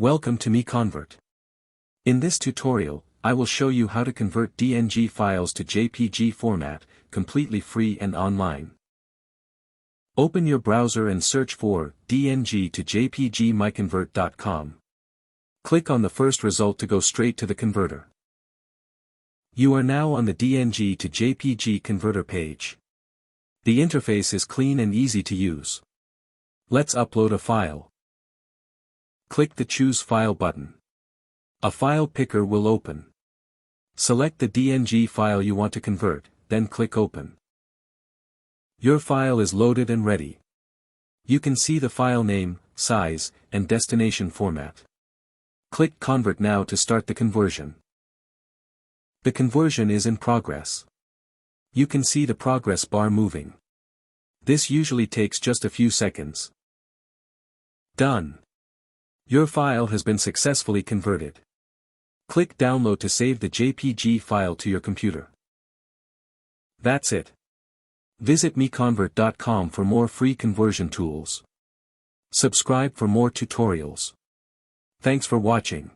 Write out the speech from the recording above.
Welcome to MiConvert. In this tutorial, I will show you how to convert DNG files to JPG format, completely free and online. Open your browser and search for DNG to JPG MiConvert.com. Click on the first result to go straight to the converter. You are now on the DNG to JPG converter page. The interface is clean and easy to use. Let's upload a file. Click the Choose File button. A file picker will open. Select the DNG file you want to convert, then click Open. Your file is loaded and ready. You can see the file name, size, and destination format. Click Convert now to start the conversion. The conversion is in progress. You can see the progress bar moving. This usually takes just a few seconds. Done. Your file has been successfully converted. Click Download to save the JPG file to your computer. That's it. Visit MiConvert.com for more free conversion tools. Subscribe for more tutorials. Thanks for watching.